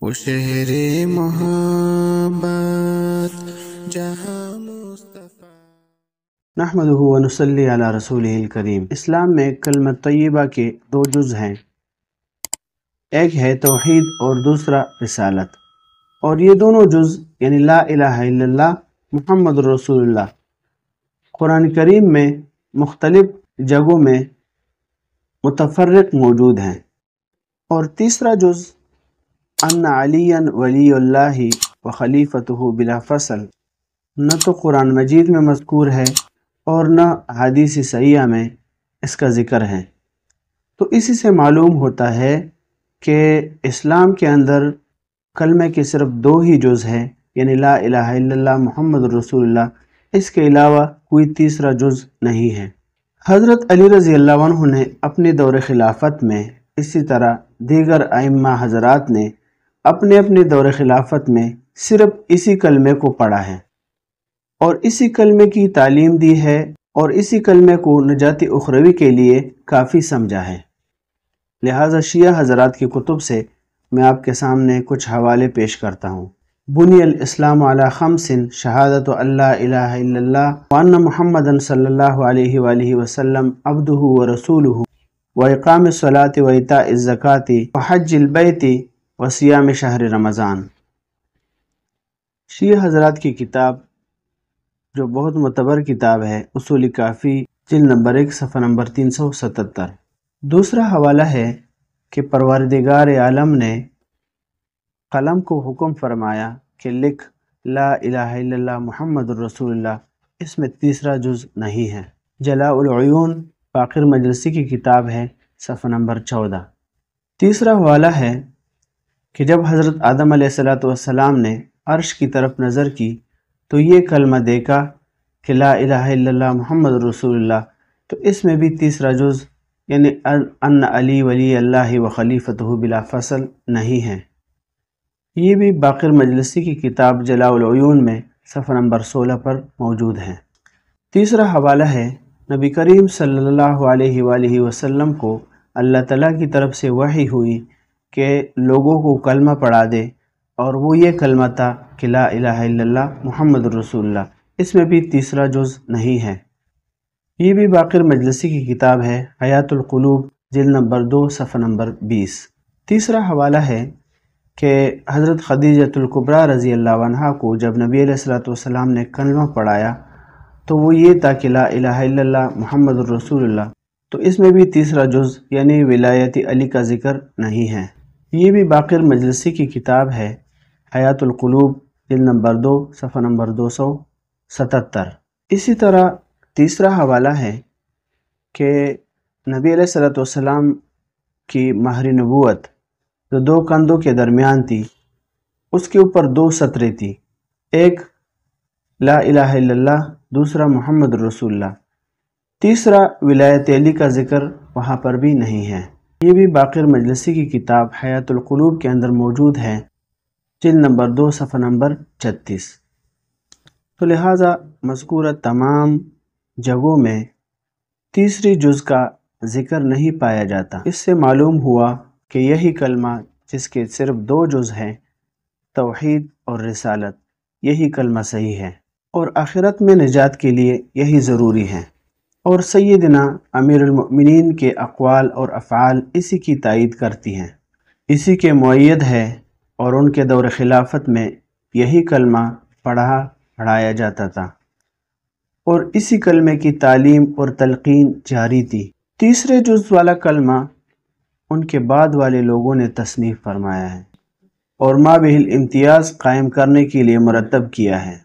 وہ شہر محبت جہاں مصطفیٰ۔ نحمدہ و نصلی علی رسولہ الکریم۔ اسلام میں کلمہ طیبہ کے دو جز ہیں، ایک ہے توحید اور دوسرا رسالت، اور یہ دونوں جز یعنی لا الہ الا اللہ محمد رسول اللہ قرآن کریم میں مختلف جگہوں میں متفرق موجود ہیں۔ اور تیسرا جز ان علی ولی اللہ و خلیفتہ بلا فصل نہ تو قرآن مجید میں مذکور ہے اور نہ حدیث صحیحہ میں اس کا ذکر ہے۔ تو اسی سے معلوم ہوتا ہے کہ اسلام کے اندر کلمے کے صرف دو ہی جز ہیں، یعنی لا الہ الا اللہ محمد رسول اللہ، اس کے علاوہ کوئی تیسرا جز نہیں ہے۔ حضرت علی رضی اللہ عنہ نے اپنے دور خلافت میں، اسی طرح دیگر ائمہ حضرات نے اپنے دور خلافت میں صرف اسی کلمے کو پڑھا ہے اور اسی کلمے کی تعلیم دی ہے، اور اسی کلمے کو نجات اخروی کے لیے کافی سمجھا ہے۔ لہٰذا شیعہ حضرات کی کتب سے میں آپ کے سامنے کچھ حوالے پیش کرتا ہوں۔ بنی الاسلام علی خمس شہادت اللہ الہ الا اللہ وان محمدا صلی اللہ علیہ وآلہ وسلم عبدہ ورسولہ واقام الصلاۃ وایتاء الزکاۃ وحج البیت وصیام شہر رمضان۔ شیعہ حضرات کی کتاب جو بہت معتبر کتاب ہے، اصول کافی، جلد نمبر 1 صفحہ نمبر 377۔ دوسرا حوالہ ہے کہ پروردگار عالم نے قلم کو حکم فرمایا کہ لکھ لا الہ الا اللہ محمد رسول اللہ، اس میں تیسرا جز نہیں ہے۔ جلاء العیون باقر مجلسی کی کتاب ہے، صفحہ نمبر 14۔ تیسرا حوالہ ہے کہ جب حضرت آدم علیہ السلام نے عرش کی طرف نظر کی تو یہ کلمہ دیکھا کہ لا الہ الا اللہ محمد رسول اللہ، تو اس میں بھی تیسرا جز یعنی ان علی ولی اللہ و خلیفتہ بلا فصل نہیں ہے۔ یہ بھی باقر مجلسی کی کتاب جلاء العیون میں صفحہ نمبر 16 پر موجود ہے۔ تیسرا حوالہ ہے نبی کریم صلی اللہ علیہ وآلہ وسلم کو اللہ تعالیٰ کی طرف سے وحی ہوئی کہ لوگوں کو کلمہ پڑھا دے، اور وہ یہ کلمہ تھا کہ لا الہ الا اللہ محمد رسول اللہ، اس میں بھی تیسرا جز نہیں ہے۔ یہ بھی باقر مجلسی کی کتاب ہے حیات القلوب، جلد نمبر 2 صفحہ نمبر 20۔ تیسرا حوالہ ہے کہ حضرت خدیجۃ الکبریٰ رضی اللہ عنہا کو جب نبی علیہ السلام نے کلمہ پڑھایا تو وہ یہ تھا کہ لا الہ الا اللہ محمد رسول اللہ، تو اس میں بھی تیسرا جز یعنی ولایت علی کا ذکر نہیں ہے۔ یہ بھی باقر مجلسی کی کتاب ہے حیات القلوب، جلد نمبر 2 صفحہ نمبر 277۔ اسی طرح تیسرا حوالہ ہے کہ نبی علیہ السلام کی مہر نبوت جو دو کندھوں کے درمیان تھی، اس کے اوپر 2 سطریں تھی، ایک لا الہ الا اللہ، دوسرا محمد رسول اللہ، تیسرا ولایت علی کا ذکر وہاں پر بھی نہیں ہے۔ یہ بھی باقر مجلسی کی کتاب حیات القلوب کے اندر موجود ہے، جلد نمبر 2 صفحہ نمبر 36۔ تو لہٰذا مذکورہ تمام جگہوں میں تیسری جز کا ذکر نہیں پایا جاتا۔ اس سے معلوم ہوا کہ یہی کلمہ جس کے صرف 2 جز ہیں، توحید اور رسالت، یہی کلمہ صحیح ہے، اور آخرت میں نجات کے لیے یہی ضروری ہے، اور سیدنا امیر المؤمنین کے اقوال اور افعال اسی کی تائید کرتی ہیں، اسی کے مؤید ہے، اور ان کے دور خلافت میں یہی کلمہ پڑھایا جاتا تھا، اور اسی کلمے کی تعلیم اور تلقین جاری تھی۔ تیسرے جز والا کلمہ ان کے بعد والے لوگوں نے تصنیف فرمایا ہے اور مابہ الامتیاز قائم کرنے کے لیے مرتب کیا ہے۔